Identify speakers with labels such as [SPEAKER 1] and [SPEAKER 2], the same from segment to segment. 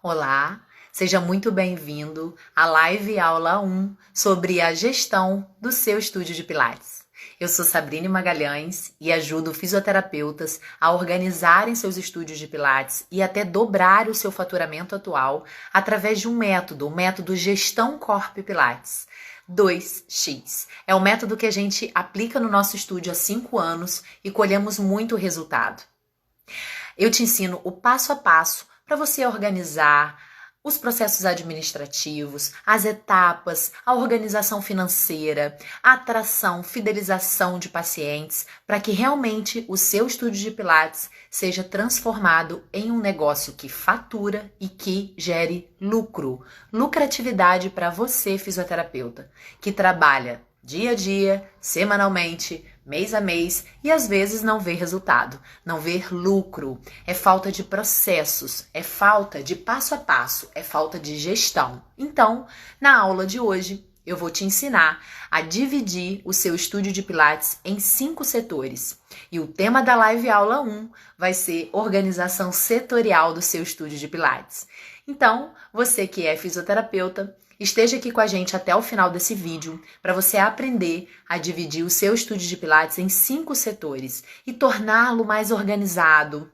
[SPEAKER 1] Olá, seja muito bem-vindo à live aula 1 sobre a gestão do seu estúdio de Pilates. Eu sou Sabrine Magalhães e ajudo fisioterapeutas a organizarem seus estúdios de Pilates e até dobrar o seu faturamento atual através de um método, o método Gestão Corp Pilates. 2x. É o método que a gente aplica no nosso estúdio há 5 anos e colhemos muito resultado. Eu te ensino o passo a passo para você organizar os processos administrativos, as etapas, a organização financeira, a atração, fidelização de pacientes, para que realmente o seu estúdio de Pilates seja transformado em um negócio que fatura e que gere lucro, lucratividade para você, fisioterapeuta, que trabalha dia a dia, semanalmente, mês a mês e às vezes não vê resultado, não vê lucro. É falta de processos, é falta de passo a passo, é falta de gestão. Então, na aula de hoje, eu vou te ensinar a dividir o seu estúdio de Pilates em 5 setores. E o tema da live aula 1 vai ser organização setorial do seu estúdio de Pilates. Então, você que é fisioterapeuta, esteja aqui com a gente até o final desse vídeo para você aprender a dividir o seu estúdio de Pilates em 5 setores e torná-lo mais organizado,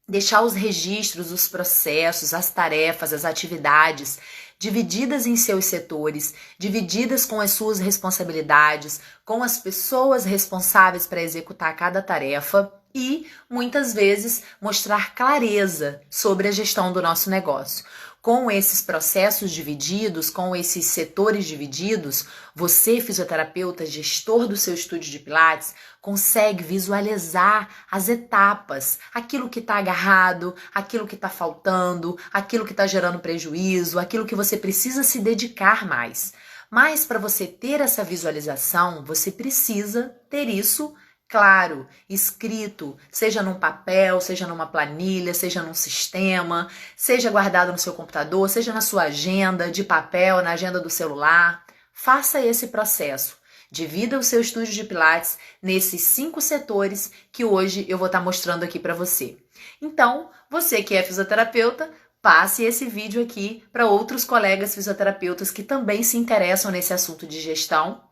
[SPEAKER 1] deixar os registros, os processos, as tarefas, as atividades divididas em seus setores, divididas com as suas responsabilidades, com as pessoas responsáveis para executar cada tarefa e, muitas vezes, mostrar clareza sobre a gestão do nosso negócio. Com esses processos divididos, com esses setores divididos, você, fisioterapeuta, gestor do seu estúdio de Pilates, consegue visualizar as etapas, aquilo que está agarrado, aquilo que está faltando, aquilo que está gerando prejuízo, aquilo que você precisa se dedicar mais. Mas para você ter essa visualização, você precisa ter isso claro, escrito, seja num papel, seja numa planilha, seja num sistema, seja guardado no seu computador, seja na sua agenda de papel, na agenda do celular. Faça esse processo. Divida o seu estúdio de Pilates nesses 5 setores que hoje eu vou estar mostrando aqui para você. Então, você que é fisioterapeuta, passe esse vídeo aqui para outros colegas fisioterapeutas que também se interessam nesse assunto de gestão.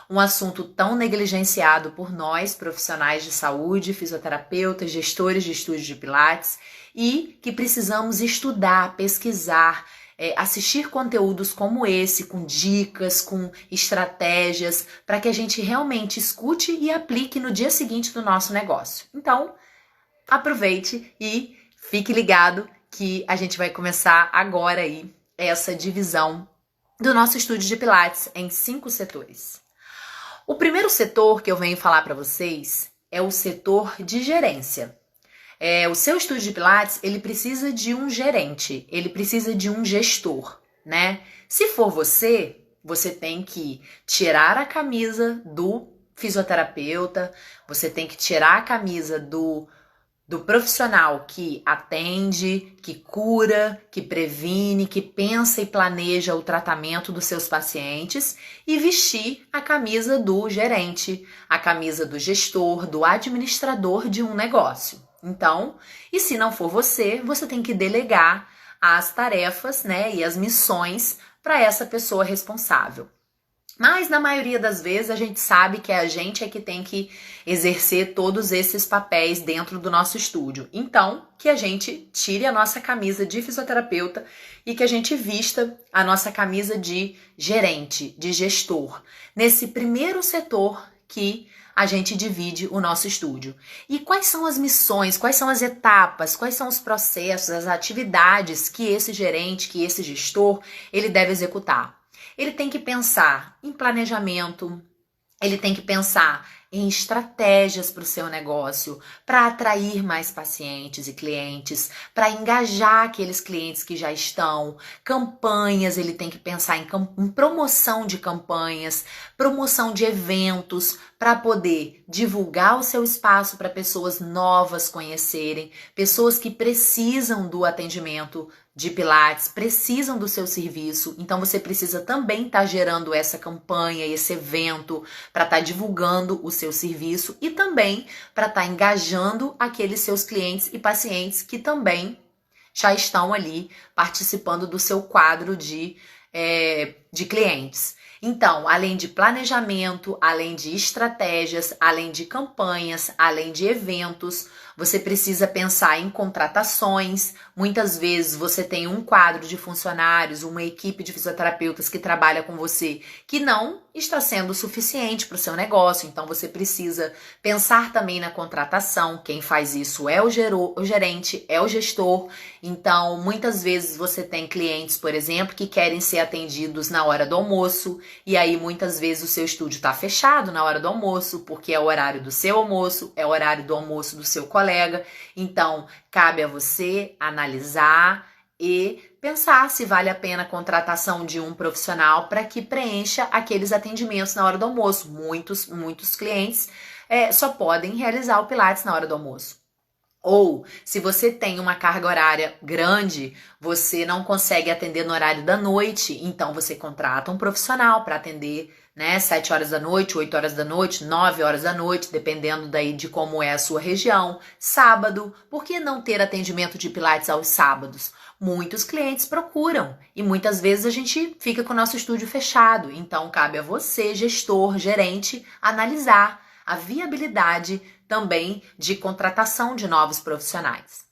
[SPEAKER 1] Um assunto tão negligenciado por nós, profissionais de saúde, fisioterapeutas, gestores de estúdios de Pilates, e que precisamos estudar, pesquisar, assistir conteúdos como esse, com dicas, com estratégias, para que a gente realmente escute e aplique no dia seguinte do nosso negócio. Então, aproveite e fique ligado que a gente vai começar agora aí essa divisão do nosso estúdio de Pilates em 5 setores. O primeiro setor que eu venho falar para vocês é o setor de gerência. O seu estúdio de Pilates, ele precisa de um gerente, ele precisa de um gestor, né? Se for você, você tem que tirar a camisa do fisioterapeuta, você tem que tirar a camisa do profissional que atende, que cura, que previne, que pensa e planeja o tratamento dos seus pacientes e vestir a camisa do gerente, a camisa do gestor, do administrador de um negócio. Então, e se não for você, você tem que delegar as tarefas, né, e as missões para essa pessoa responsável. Mas na maioria das vezes a gente sabe que a gente é que tem que exercer todos esses papéis dentro do nosso estúdio. Então, que a gente tire a nossa camisa de fisioterapeuta e que a gente vista a nossa camisa de gerente, de gestor. Nesse primeiro setor que a gente divide o nosso estúdio. E quais são as missões, quais são as etapas, quais são os processos, as atividades que esse gerente, que esse gestor, ele deve executar? Ele tem que pensar em planejamento, ele tem que pensar em estratégias para o seu negócio, para atrair mais pacientes e clientes, para engajar aqueles clientes que já estão, campanhas, ele tem que pensar em promoção de campanhas, promoção de eventos, para poder divulgar o seu espaço para pessoas novas conhecerem, pessoas que precisam do atendimento de Pilates, precisam do seu serviço, então você precisa também estar gerando essa campanha, esse evento, para estar divulgando o seu serviço e também para estar engajando aqueles seus clientes e pacientes que também já estão ali participando do seu quadro de clientes. Então, além de planejamento, além de estratégias, além de campanhas, além de eventos, você precisa pensar em contratações. Muitas vezes você tem um quadro de funcionários, uma equipe de fisioterapeutas que trabalha com você que não está sendo suficiente para o seu negócio. Então você precisa pensar também na contratação. Quem faz isso é o gerente, é o gestor. Então muitas vezes você tem clientes, por exemplo, que querem ser atendidos na hora do almoço. E aí muitas vezes o seu estúdio está fechado na hora do almoço, porque é o horário do seu almoço, é o horário do almoço do seu colega. Então cabe a você analisar e pensar se vale a pena a contratação de um profissional para que preencha aqueles atendimentos na hora do almoço. Muitos clientes só podem realizar o Pilates na hora do almoço. Ou, se você tem uma carga horária grande, você não consegue atender no horário da noite, então você contrata um profissional para atender, 7 horas da noite, 8 horas da noite, 9 horas da noite, dependendo daí de como é a sua região. Sábado, por que não ter atendimento de Pilates aos sábados? Muitos clientes procuram e muitas vezes a gente fica com o nosso estúdio fechado. Então, cabe a você, gestor, gerente, analisar a viabilidade também de contratação de novos profissionais.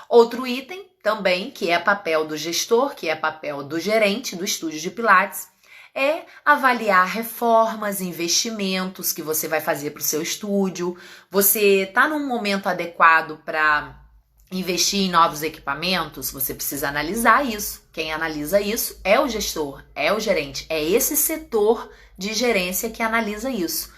[SPEAKER 1] Outro item também, que é papel do gestor, que é papel do gerente do estúdio de Pilates, é avaliar reformas, investimentos que você vai fazer para o seu estúdio. Você está num momento adequado para investir em novos equipamentos? Você precisa analisar isso. Quem analisa isso é o gestor, é o gerente, é esse setor de gerência que analisa isso.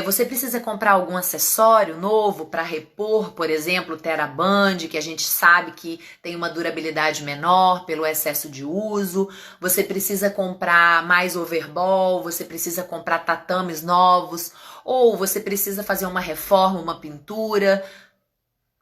[SPEAKER 1] Você precisa comprar algum acessório novo para repor, por exemplo, o TheraBand, que a gente sabe que tem uma durabilidade menor pelo excesso de uso. Você precisa comprar mais overball, você precisa comprar tatames novos, ou você precisa fazer uma reforma, uma pintura,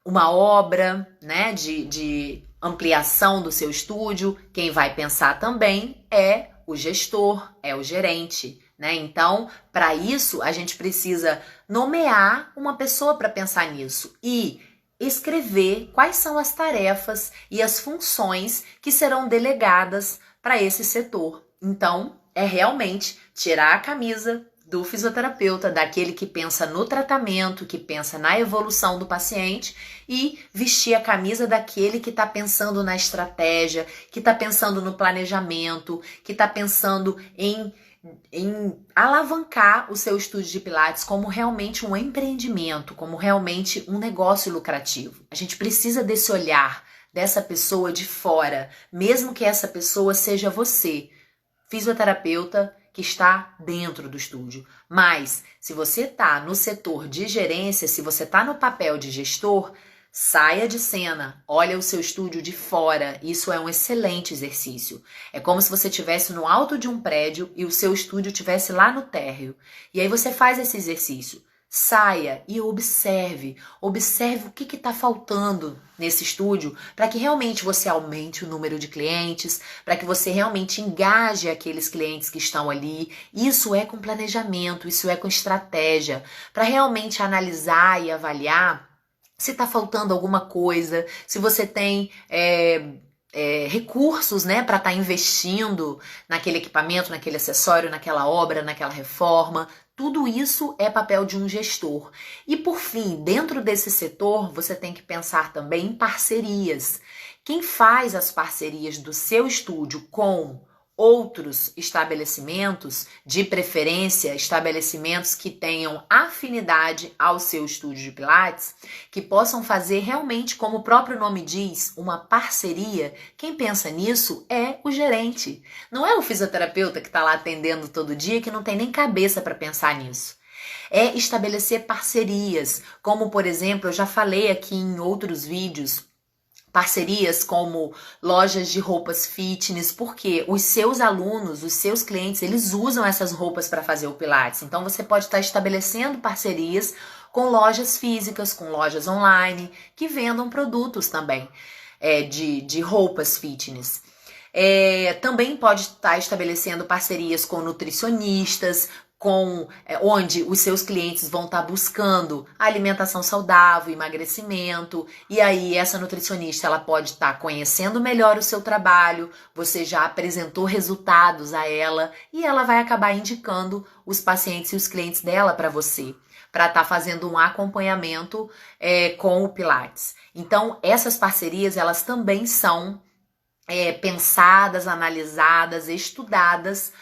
[SPEAKER 1] uma obra, de ampliação do seu estúdio. Quem vai pensar também é o gestor, é o gerente. Então, para isso, a gente precisa nomear uma pessoa para pensar nisso e escrever quais são as tarefas e as funções que serão delegadas para esse setor. Então, é realmente tirar a camisa do fisioterapeuta, daquele que pensa no tratamento, que pensa na evolução do paciente, e vestir a camisa daquele que está pensando na estratégia, que está pensando no planejamento, que está pensando em alavancar o seu estúdio de Pilates como realmente um empreendimento, como realmente um negócio lucrativo. A gente precisa desse olhar, dessa pessoa de fora, mesmo que essa pessoa seja você, fisioterapeuta que está dentro do estúdio. Mas, se você está no setor de gerência, se você está no papel de gestor, saia de cena, olha o seu estúdio de fora. Isso é um excelente exercício. É como se você estivesse no alto de um prédio e o seu estúdio estivesse lá no térreo. E aí você faz esse exercício. Saia e observe o que está faltando nesse estúdio para que realmente você aumente o número de clientes, para que você realmente engaje aqueles clientes que estão ali. Isso é com planejamento, isso é com estratégia, para realmente analisar e avaliar se está faltando alguma coisa, se você tem recursos para estar investindo naquele equipamento, naquele acessório, naquela obra, naquela reforma. Tudo isso é papel de um gestor. E por fim, dentro desse setor, você tem que pensar também em parcerias. Quem faz as parcerias do seu estúdio com outros estabelecimentos, de preferência estabelecimentos que tenham afinidade ao seu estúdio de Pilates, que possam fazer realmente, como o próprio nome diz, uma parceria. Quem pensa nisso é o gerente. Não é o fisioterapeuta que está lá atendendo todo dia, que não tem nem cabeça para pensar nisso. É estabelecer parcerias, como por exemplo, eu já falei aqui em outros vídeos, parcerias como lojas de roupas fitness, porque os seus alunos, os seus clientes, eles usam essas roupas para fazer o Pilates. Então você pode estar estabelecendo parcerias com lojas físicas, com lojas online, que vendam produtos também de roupas fitness. Também pode estar estabelecendo parcerias com nutricionistas, onde os seus clientes vão estar buscando alimentação saudável, emagrecimento, e aí essa nutricionista ela pode estar conhecendo melhor o seu trabalho, você já apresentou resultados a ela e ela vai acabar indicando os pacientes e os clientes dela para você, para estar fazendo um acompanhamento com o Pilates. Então, essas parcerias elas também são pensadas, analisadas, estudadas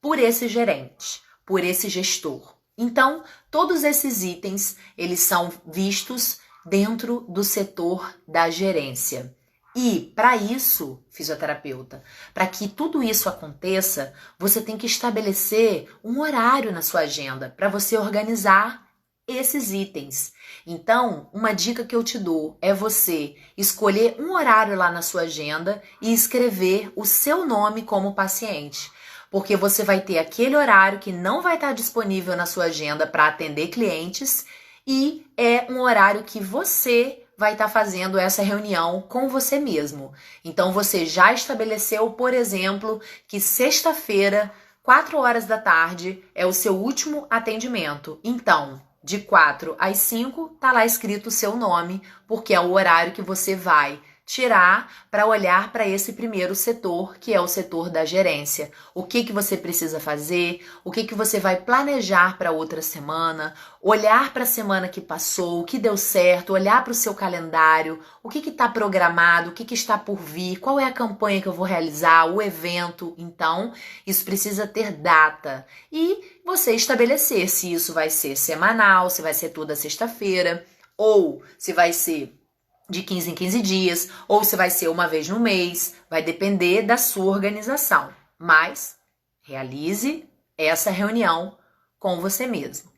[SPEAKER 1] por esse gerente, por esse gestor. Então, todos esses itens, eles são vistos dentro do setor da gerência. E, para isso, fisioterapeuta, para que tudo isso aconteça, você tem que estabelecer um horário na sua agenda para você organizar esses itens. Então, uma dica que eu te dou é você escolher um horário lá na sua agenda e escrever o seu nome como paciente. Porque você vai ter aquele horário que não vai estar disponível na sua agenda para atender clientes e é um horário que você vai estar fazendo essa reunião com você mesmo. Então, você já estabeleceu, por exemplo, que sexta-feira, 4 horas da tarde, é o seu último atendimento. Então, de 4 às 5, tá lá escrito o seu nome, porque é o horário que você vai tirar para olhar para esse primeiro setor, que é o setor da gerência. O que você precisa fazer, o que você vai planejar para outra semana, olhar para a semana que passou, o que deu certo, olhar para o seu calendário, o que está programado, o que está por vir, qual é a campanha que eu vou realizar, o evento. Então, isso precisa ter data. E você estabelecer se isso vai ser semanal, se vai ser toda sexta-feira, ou se vai ser de 15 em 15 dias, ou se vai ser uma vez no mês, vai depender da sua organização. Mas realize essa reunião com você mesmo.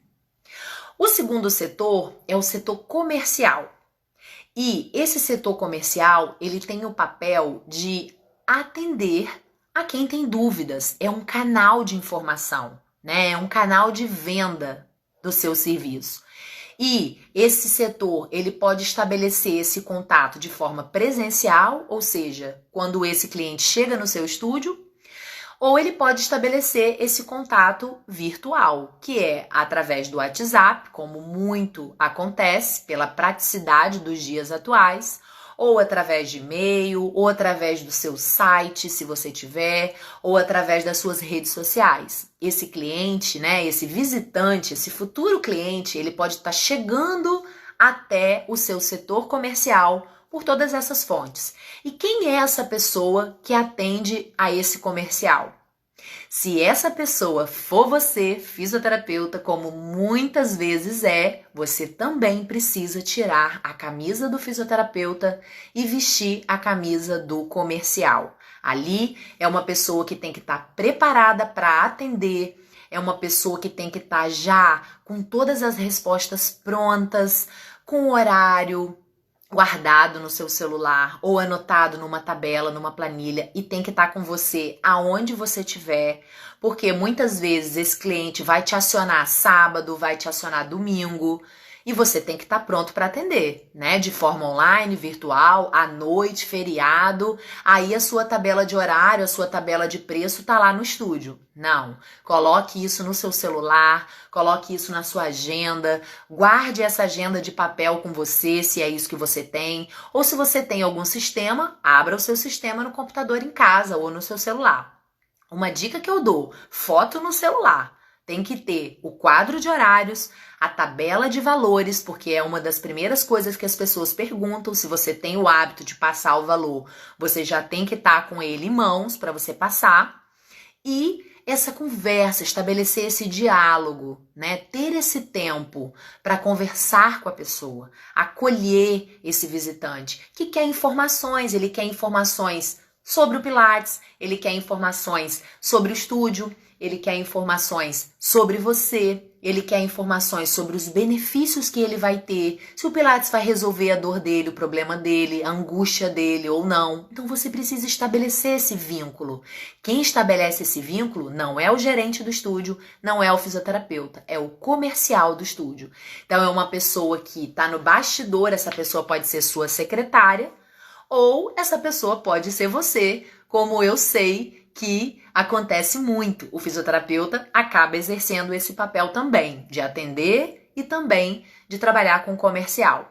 [SPEAKER 1] O segundo setor é o setor comercial. E esse setor comercial, ele tem o papel de atender a quem tem dúvidas. É um canal de informação, né? É um canal de venda do seu serviço. E esse setor, ele pode estabelecer esse contato de forma presencial, ou seja, quando esse cliente chega no seu estúdio, ou ele pode estabelecer esse contato virtual, que é através do WhatsApp, como muito acontece pela praticidade dos dias atuais, ou através de e-mail, ou através do seu site, se você tiver, ou através das suas redes sociais. Esse cliente, né, esse visitante, esse futuro cliente, ele pode estar chegando até o seu setor comercial por todas essas fontes. E quem é essa pessoa que atende a esse comercial? Se essa pessoa for você, fisioterapeuta, como muitas vezes você também precisa tirar a camisa do fisioterapeuta e vestir a camisa do comercial. Ali é uma pessoa que tem que estar preparada para atender, é uma pessoa que tem que estar já com todas as respostas prontas, com o horário guardado no seu celular ou anotado numa tabela, numa planilha, e tem que estar com você aonde você estiver, porque muitas vezes esse cliente vai te acionar sábado, vai te acionar domingo, e você tem que estar pronto para atender, né? De forma online, virtual, à noite, feriado. Aí a sua tabela de horário, a sua tabela de preço tá lá no estúdio. Não. Coloque isso no seu celular, coloque isso na sua agenda, guarde essa agenda de papel com você, se é isso que você tem. Ou se você tem algum sistema, abra o seu sistema no computador em casa ou no seu celular. Uma dica que eu dou: foto no celular. Tem que ter o quadro de horários, a tabela de valores, porque é uma das primeiras coisas que as pessoas perguntam. Se você tem o hábito de passar o valor, você já tem que estar com ele em mãos para você passar. E essa conversa, estabelecer esse diálogo, né? Ter esse tempo para conversar com a pessoa, acolher esse visitante que quer informações, ele quer informações sobre o Pilates, ele quer informações sobre o estúdio, ele quer informações sobre você, ele quer informações sobre os benefícios que ele vai ter, se o Pilates vai resolver a dor dele, o problema dele, a angústia dele ou não. Então você precisa estabelecer esse vínculo. Quem estabelece esse vínculo não é o gerente do estúdio, não é o fisioterapeuta, é o comercial do estúdio. Então é uma pessoa que está no bastidor, essa pessoa pode ser sua secretária, ou essa pessoa pode ser você, como eu sei que acontece muito. O fisioterapeuta acaba exercendo esse papel também, de atender e também de trabalhar com comercial.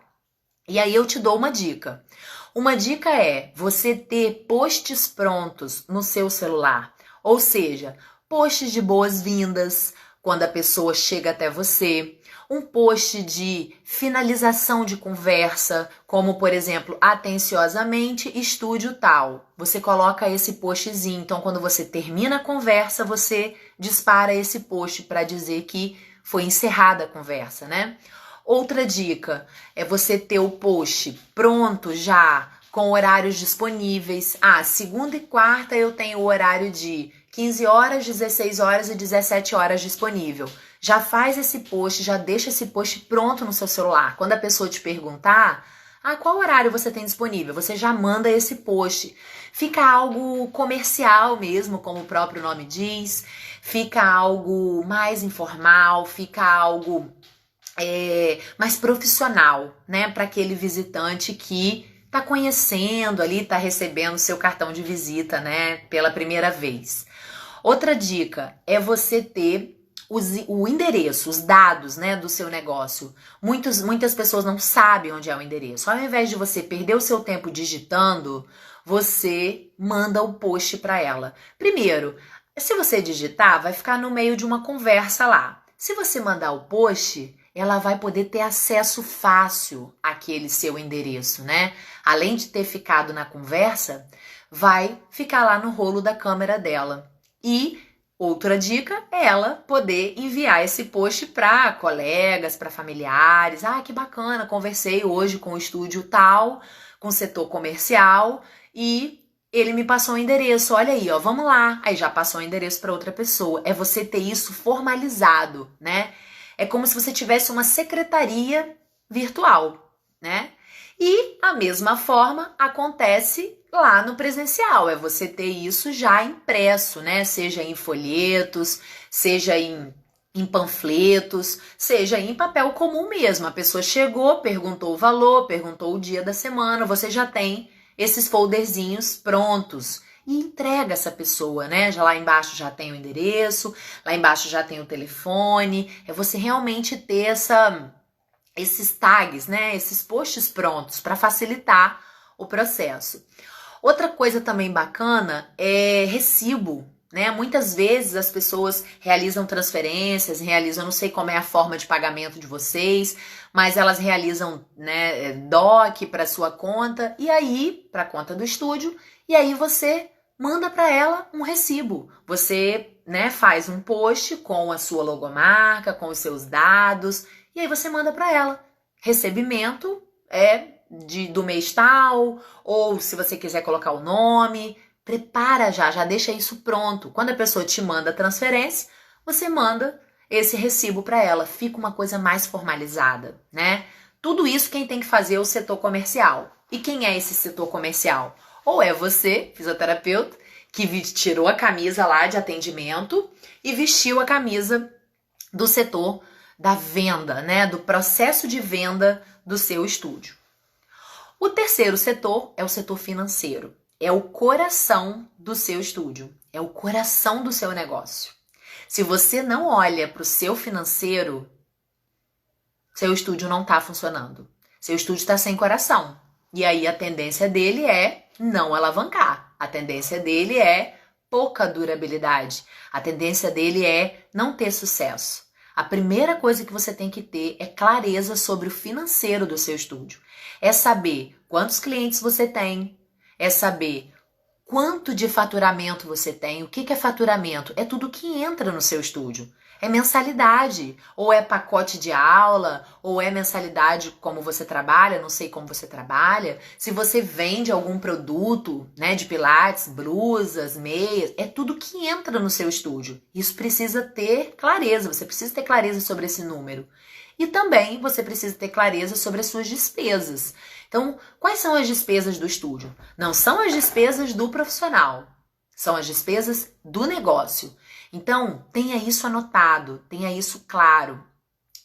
[SPEAKER 1] E aí eu te dou uma dica. Uma dica é você ter posts prontos no seu celular. Ou seja, posts de boas-vindas quando a pessoa chega até você. Um post de finalização de conversa, como por exemplo, atenciosamente, estúdio tal. Você coloca esse postzinho, então quando você termina a conversa, você dispara esse post para dizer que foi encerrada a conversa, né? Outra dica é você ter o post pronto já, com horários disponíveis. Segunda e quarta eu tenho o horário de 15 horas, 16 horas e 17 horas disponível. Já faz esse post, já deixa esse post pronto no seu celular. Quando a pessoa te perguntar, qual horário você tem disponível? Você já manda esse post. Fica algo comercial mesmo, como o próprio nome diz. Fica algo mais informal, fica algo mais profissional, né? Para aquele visitante que tá conhecendo ali, tá recebendo seu cartão de visita, né? Pela primeira vez. Outra dica é você ter o endereço, os dados, né, do seu negócio. Muitas pessoas não sabem onde é o endereço. Ao invés de você perder o seu tempo digitando, você manda o post para ela. Primeiro, se você digitar, vai ficar no meio de uma conversa lá. Se você mandar o post, ela vai poder ter acesso fácil àquele seu endereço, né? Além de ter ficado na conversa, vai ficar lá no rolo da câmera dela. E outra dica é ela poder enviar esse post para colegas, para familiares. Que bacana, conversei hoje com o estúdio tal, com o setor comercial e ele me passou o endereço. Olha aí, ó, vamos lá. Aí já passou o endereço para outra pessoa. É você ter isso formalizado, né? É como se você tivesse uma secretaria virtual, né? E a mesma forma acontece lá no presencial, é você ter isso já impresso, né? Seja em folhetos, seja em panfletos, seja em papel comum mesmo. A pessoa chegou, perguntou o valor, perguntou o dia da semana, você já tem esses folderzinhos prontos e entrega essa pessoa, né? Já lá embaixo já tem o endereço, lá embaixo já tem o telefone. É você realmente ter esses tags, né? Esses posts prontos para facilitar o processo. Outra coisa também bacana é recibo, né? Muitas vezes as pessoas realizam transferências, não sei como é a forma de pagamento de vocês, mas elas realizam, né, DOC para sua conta e aí para a conta do estúdio, e aí você manda para ela um recibo. Você, né, faz um post com a sua logomarca, com os seus dados, e aí você manda para ela. Recebimento do mês tal, ou se você quiser colocar o nome, prepara já deixa isso pronto. Quando a pessoa te manda a transferência, você manda esse recibo para ela. Fica uma coisa mais formalizada, né? Tudo isso quem tem que fazer é o setor comercial. E quem é esse setor comercial? Ou é você, fisioterapeuta, que tirou a camisa lá de atendimento e vestiu a camisa do setor da venda, né? Do processo de venda do seu estúdio. O terceiro setor é o setor financeiro. É o coração do seu estúdio. É o coração do seu negócio. Se você não olha para o seu financeiro, seu estúdio não está funcionando. Seu estúdio está sem coração. E aí a tendência dele é não alavancar. A tendência dele é pouca durabilidade. A tendência dele é não ter sucesso. A primeira coisa que você tem que ter é clareza sobre o financeiro do seu estúdio. É saber quantos clientes você tem, é saber quanto de faturamento você tem. O que é faturamento? É tudo que entra no seu estúdio. É mensalidade, ou é pacote de aula, ou é mensalidade como você trabalha, não sei como você trabalha. Se você vende algum produto, né, de pilates, blusas, meias, é tudo que entra no seu estúdio. Isso precisa ter clareza, você precisa ter clareza sobre esse número. E também você precisa ter clareza sobre as suas despesas. Então, quais são as despesas do estúdio? Não são as despesas do profissional, são as despesas do negócio. Então, tenha isso anotado, tenha isso claro.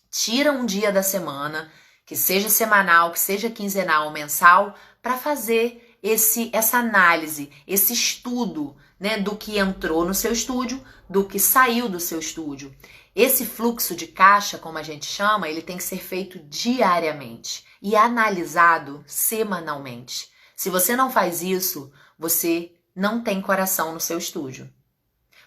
[SPEAKER 1] Tira um dia da semana, que seja semanal, que seja quinzenal ou mensal, para fazer essa análise, esse estudo, né, do que entrou no seu estúdio, do que saiu do seu estúdio. Esse fluxo de caixa, como a gente chama, ele tem que ser feito diariamente e analisado semanalmente. Se você não faz isso, você não tem coração no seu estúdio.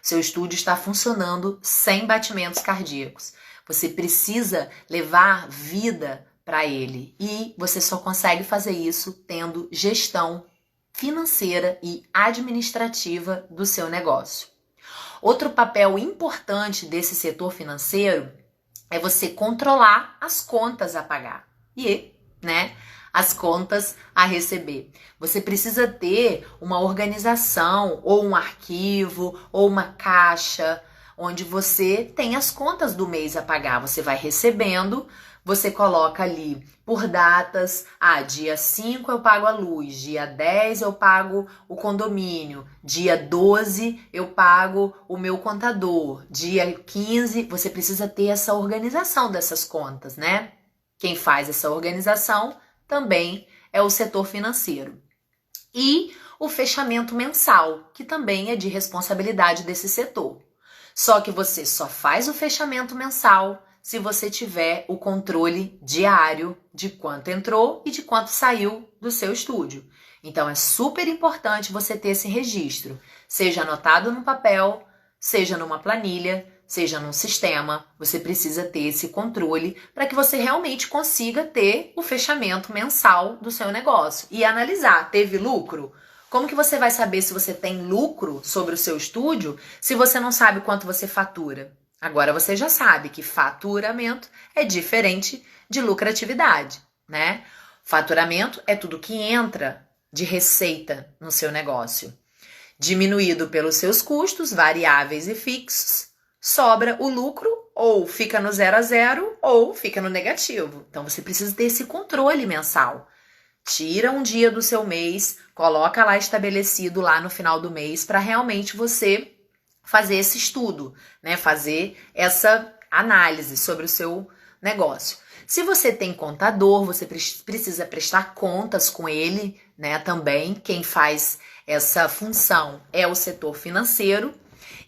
[SPEAKER 1] Seu estúdio está funcionando sem batimentos cardíacos. Você precisa levar vida para ele e você só consegue fazer isso tendo gestão financeira e administrativa do seu negócio. Outro papel importante desse setor financeiro é você controlar as contas a pagar e, né, as contas a receber. Você precisa ter uma organização ou um arquivo ou uma caixa onde você tem as contas do mês a pagar. Você vai recebendo, você coloca ali por datas. Dia 5 eu pago a luz, dia 10 eu pago o condomínio, dia 12 eu pago o meu contador, dia 15 você precisa ter essa organização dessas contas, né? Quem faz essa organização também é o setor financeiro. E o fechamento mensal, que também é de responsabilidade desse setor. Só que você só faz o fechamento mensal se você tiver o controle diário de quanto entrou e de quanto saiu do seu estúdio. Então é super importante você ter esse registro, seja anotado no papel, seja numa planilha, seja num sistema. Você precisa ter esse controle para que você realmente consiga ter o fechamento mensal do seu negócio e analisar, teve lucro? Como que você vai saber se você tem lucro sobre o seu estúdio se você não sabe quanto você fatura? Agora você já sabe que faturamento é diferente de lucratividade, né? Faturamento é tudo que entra de receita no seu negócio. Diminuído pelos seus custos variáveis e fixos, sobra o lucro, ou fica no 0 a 0 ou fica no negativo. Então você precisa ter esse controle mensal. Tira um dia do seu mês, coloca lá estabelecido lá no final do mês para realmente você fazer esse estudo, né? Fazer essa análise sobre o seu negócio. Se você tem contador, você precisa prestar contas com ele, né? Também quem faz essa função é o setor financeiro.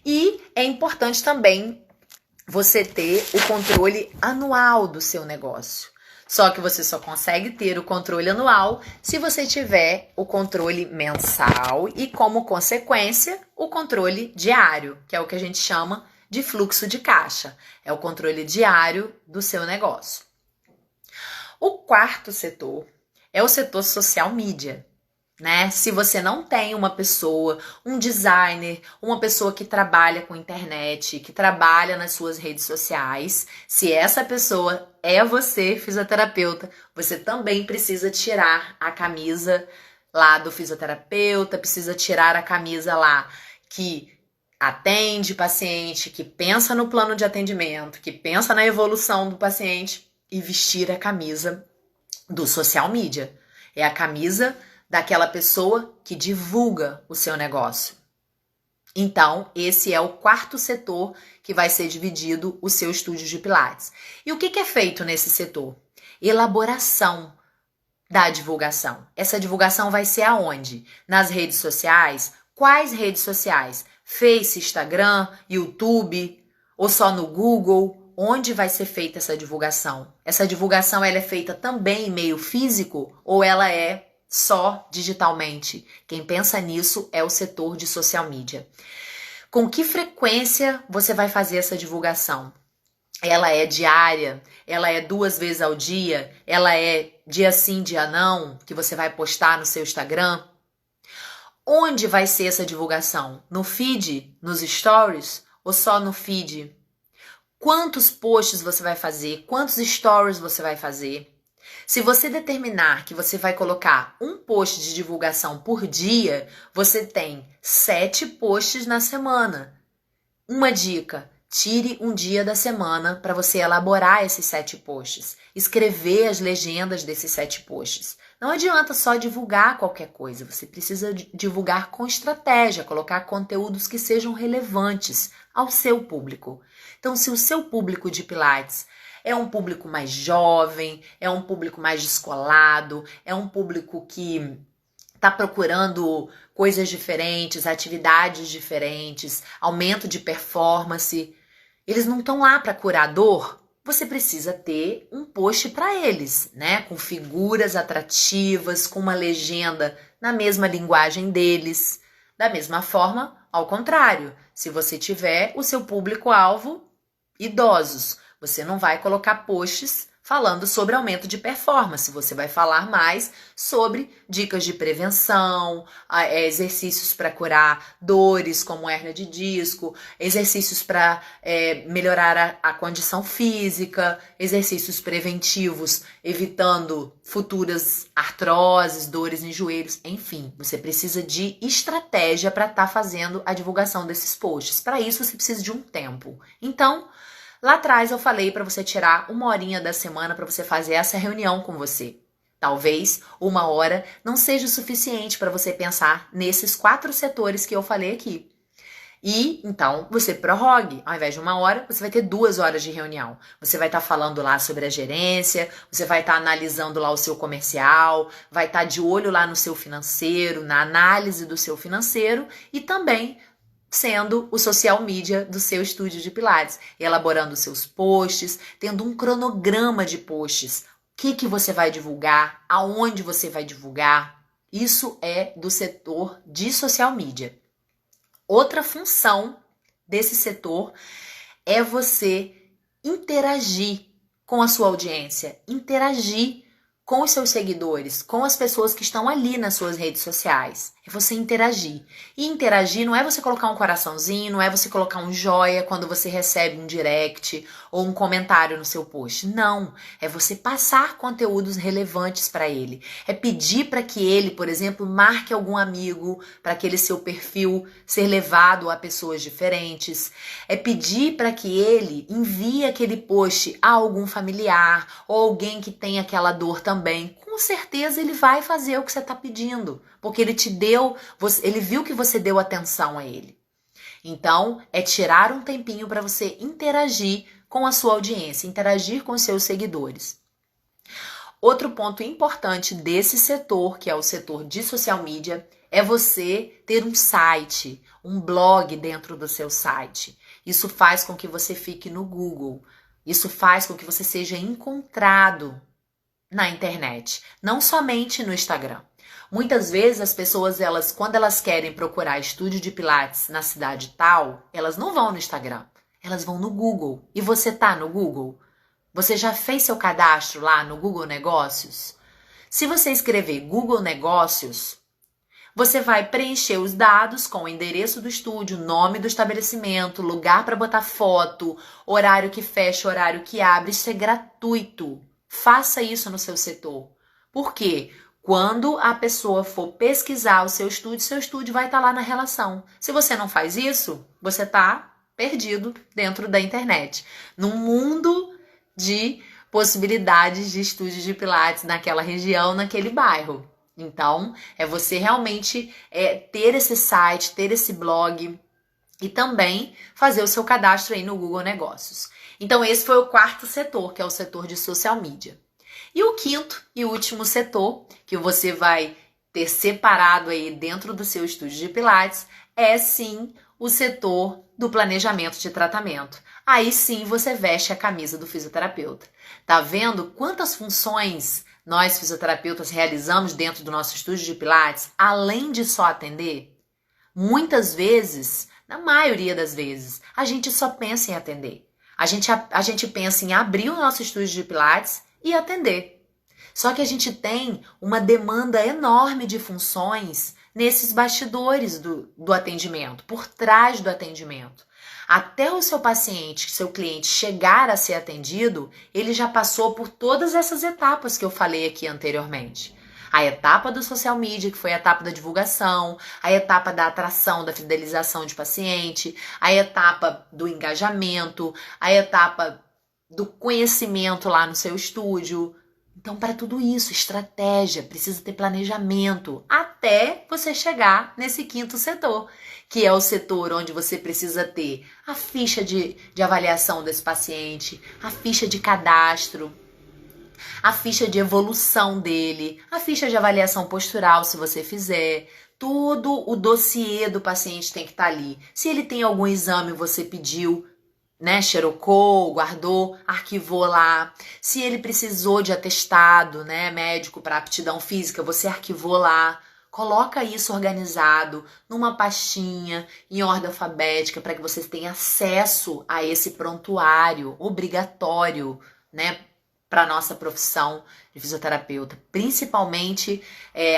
[SPEAKER 1] E é importante também você ter o controle anual do seu negócio. Só que você só consegue ter o controle anual se você tiver o controle mensal e, como consequência, o controle diário, que é o que a gente chama de fluxo de caixa. É o controle diário do seu negócio. O quarto setor é o setor social media. Né? Se você não tem uma pessoa, um designer, uma pessoa que trabalha com internet, que trabalha nas suas redes sociais, se essa pessoa é você, fisioterapeuta, você também precisa tirar a camisa lá do fisioterapeuta, precisa tirar a camisa lá que atende paciente, que pensa no plano de atendimento, que pensa na evolução do paciente e vestir a camisa do social media. É a camisa daquela pessoa que divulga o seu negócio. Então, esse é o quarto setor que vai ser dividido o seu estúdio de Pilates. E o que é feito nesse setor? Elaboração da divulgação. Essa divulgação vai ser aonde? Nas redes sociais? Quais redes sociais? Face, Instagram, YouTube ou só no Google? Onde vai ser feita essa divulgação? Essa divulgação ela é feita também em meio físico ou ela é só digitalmente? Quem pensa nisso é o setor de social media. Com que frequência você vai fazer essa divulgação? Ela é diária? Ela é 2 vezes ao dia? Ela é dia sim, dia não? Que você vai postar no seu Instagram? Onde vai ser essa divulgação? No feed? Nos stories? Ou só no feed? Quantos posts você vai fazer? Quantos stories você vai fazer? Se você determinar que você vai colocar um post de divulgação por dia, você tem 7 posts na semana. Uma dica: tire um dia da semana para você elaborar esses 7 posts. Escrever as legendas desses 7 posts. Não adianta só divulgar qualquer coisa, você precisa divulgar com estratégia, colocar conteúdos que sejam relevantes ao seu público. Então, se o seu público de Pilates é um público mais jovem, é um público mais descolado, é um público que Tá procurando coisas diferentes, atividades diferentes, aumento de performance. Eles não estão lá para curar dor. Você precisa ter um post para eles, né? Com figuras atrativas, com uma legenda na mesma linguagem deles. Da mesma forma, ao contrário, se você tiver o seu público-alvo idosos, você não vai colocar posts falando sobre aumento de performance, você vai falar mais sobre dicas de prevenção, exercícios para curar dores como hérnia de disco, exercícios para melhorar a condição física, exercícios preventivos, evitando futuras artroses, dores em joelhos, enfim, você precisa de estratégia para estar fazendo a divulgação desses posts. Para isso, você precisa de um tempo. Então, lá atrás eu falei para você tirar 1 horinha da semana para você fazer essa reunião com você. Talvez 1 hora não seja o suficiente para você pensar nesses 4 setores que eu falei aqui. E, então, você prorrogue. Ao invés de 1 hora, você vai ter 2 horas de reunião. Você vai estar falando lá sobre a gerência, você vai estar analisando lá o seu comercial, vai estar de olho lá no seu financeiro, na análise do seu financeiro e também sendo o social media do seu estúdio de Pilates, elaborando seus posts, tendo um cronograma de posts. O que você vai divulgar, aonde você vai divulgar. Isso é do setor de social media. Outra função desse setor é você interagir com a sua audiência, interagir com os seus seguidores, com as pessoas que estão ali nas suas redes sociais. É você interagir. E interagir não é você colocar um coraçãozinho, não é você colocar um joia quando você recebe um direct ou um comentário no seu post. Não. É você passar conteúdos relevantes para ele. É pedir para que ele, por exemplo, marque algum amigo para aquele seu perfil ser levado a pessoas diferentes. É pedir para que ele envie aquele post a algum familiar ou alguém que tem aquela dor também. Com certeza ele vai fazer o que você está pedindo, porque ele te deu, ele viu que você deu atenção a ele. Então, é tirar um tempinho para você interagir com a sua audiência, interagir com os seus seguidores. Outro ponto importante desse setor, que é o setor de social media, é você ter um site, um blog dentro do seu site. Isso faz com que você fique no Google. Isso faz com que você seja encontrado na internet, não somente no Instagram. Muitas vezes as pessoas, quando elas querem procurar estúdio de Pilates na cidade tal, elas não vão no Instagram, elas vão no Google. E você tá no Google? Você já fez seu cadastro lá no Google Negócios? Se você escrever Google Negócios, você vai preencher os dados com o endereço do estúdio, nome do estabelecimento, lugar para botar foto, horário que fecha, horário que abre. Isso é gratuito. Faça isso no seu setor. Por quê? Quando a pessoa for pesquisar o seu estúdio vai estar lá na relação. Se você não faz isso, você está perdido dentro da internet. Num mundo de possibilidades de estúdio de Pilates naquela região, naquele bairro. Então, é você realmente ter esse site, ter esse blog e também fazer o seu cadastro aí no Google Negócios. Então, esse foi o 4º setor, que é o setor de social media. E o 5º e último setor, que você vai ter separado aí dentro do seu estúdio de Pilates, é sim o setor do planejamento de tratamento. Aí sim você veste a camisa do fisioterapeuta. Tá vendo quantas funções nós fisioterapeutas realizamos dentro do nosso estúdio de Pilates, além de só atender? Muitas vezes, na maioria das vezes, a gente só pensa em atender. A gente pensa em abrir o nosso estúdio de Pilates e atender. Só que a gente tem uma demanda enorme de funções nesses bastidores do atendimento, por trás do atendimento. Até o seu paciente, seu cliente chegar a ser atendido, ele já passou por todas essas etapas que eu falei aqui anteriormente. A etapa do social media, que foi a etapa da divulgação, a etapa da atração, da fidelização de paciente, a etapa do engajamento, a etapa do conhecimento lá no seu estúdio. Então, para tudo isso, estratégia, precisa ter planejamento, até você chegar nesse 5º setor, que é o setor onde você precisa ter a ficha de avaliação desse paciente, a ficha de cadastro, a ficha de evolução dele, a ficha de avaliação postural, se você fizer. Tudo o dossiê do paciente tem que estar ali. Se ele tem algum exame, você pediu, né, xerocou, guardou, arquivou lá. Se ele precisou de atestado, né, médico para aptidão física, você arquivou lá. Coloca isso organizado numa pastinha, em ordem alfabética, para que vocês tenham acesso a esse prontuário obrigatório, né, para a nossa profissão de fisioterapeuta, principalmente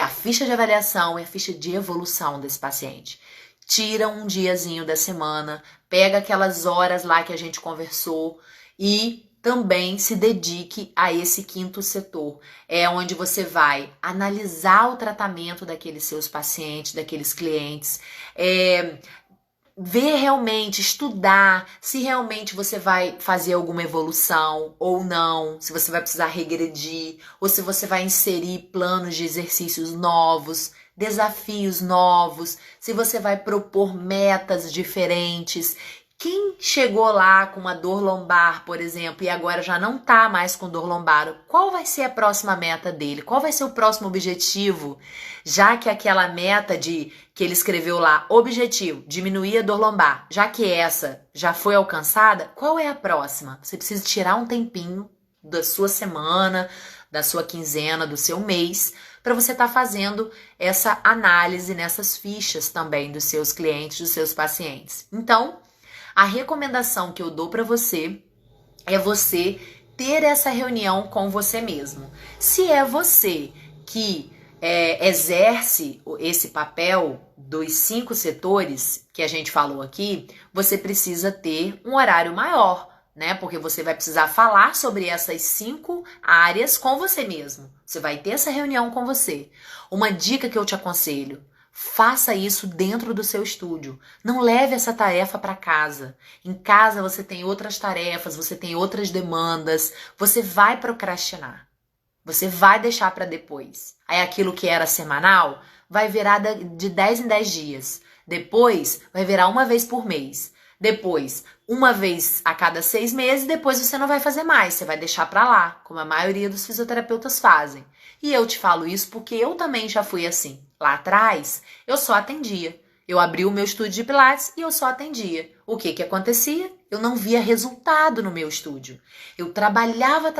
[SPEAKER 1] a ficha de avaliação e a ficha de evolução desse paciente. Tira um diazinho da semana, pega aquelas horas lá que a gente conversou e também se dedique a esse quinto setor. É onde você vai analisar o tratamento daqueles seus pacientes, daqueles clientes, ver realmente, estudar se realmente você vai fazer alguma evolução ou não, se você vai precisar regredir, ou se você vai inserir planos de exercícios novos, desafios novos, se você vai propor metas diferentes. Quem chegou lá com uma dor lombar, por exemplo, e agora já não tá mais com dor lombar, qual vai ser a próxima meta dele? Qual vai ser o próximo objetivo? Já que aquela meta que ele escreveu lá, objetivo, diminuir a dor lombar, já que essa já foi alcançada, qual é a próxima? Você precisa tirar um tempinho da sua semana, da sua quinzena, do seu mês, para você estar fazendo essa análise nessas fichas também dos seus clientes, dos seus pacientes. Então, a recomendação que eu dou para você é você ter essa reunião com você mesmo. Se é você que exerce esse papel dos 5 setores que a gente falou aqui, você precisa ter um horário maior, né? Porque você vai precisar falar sobre essas 5 áreas com você mesmo. Você vai ter essa reunião com você. Uma dica que eu te aconselho: faça isso dentro do seu estúdio. Não leve essa tarefa para casa. Em casa você tem outras tarefas, você tem outras demandas. Você vai procrastinar. Você vai deixar para depois. Aí aquilo que era semanal vai virar de 10 em 10 dias. Depois vai virar uma vez por mês. Depois, uma vez a cada 6 meses. Depois você não vai fazer mais. Você vai deixar para lá, como a maioria dos fisioterapeutas fazem. E eu te falo isso porque eu também já fui assim. Lá atrás, eu só atendia. Eu abri o meu estúdio de Pilates e eu só atendia. O que acontecia? Eu não via resultado no meu estúdio. Eu trabalhava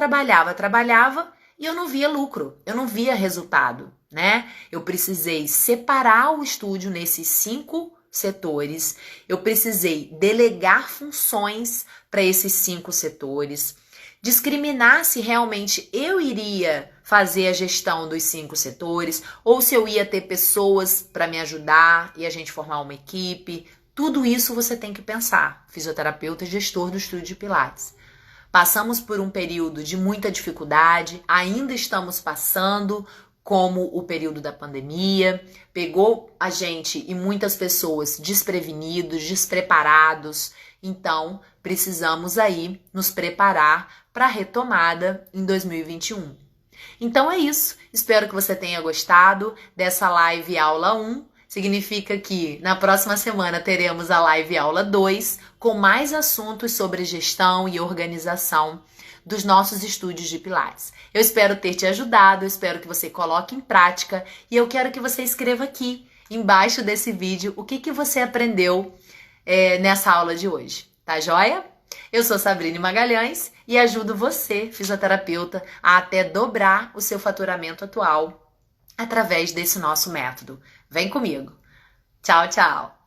[SPEAKER 1] e eu não via lucro. Eu não via resultado, né? Eu precisei separar o estúdio nesses 5 setores. Eu precisei delegar funções para esses 5 setores. Discriminar se realmente eu iria fazer a gestão dos 5 setores ou se eu ia ter pessoas para me ajudar e a gente formar uma equipe. Tudo isso você tem que pensar, fisioterapeuta e gestor do estúdio de Pilates. Passamos por um período de muita dificuldade, ainda estamos passando, como o período da pandemia, pegou a gente e muitas pessoas desprevenidos, despreparados. Então, precisamos aí nos preparar para a retomada em 2021. Então é isso. Espero que você tenha gostado dessa live aula 1. Significa que na próxima semana teremos a live aula 2 com mais assuntos sobre gestão e organização dos nossos estúdios de Pilates. Eu espero ter te ajudado, eu espero que você coloque em prática e eu quero que você escreva aqui embaixo desse vídeo o que você aprendeu nessa aula de hoje. Tá joia? Eu sou Sabrine Magalhães e ajudo você, fisioterapeuta, a até dobrar o seu faturamento atual através desse nosso método. Vem comigo. Tchau, tchau!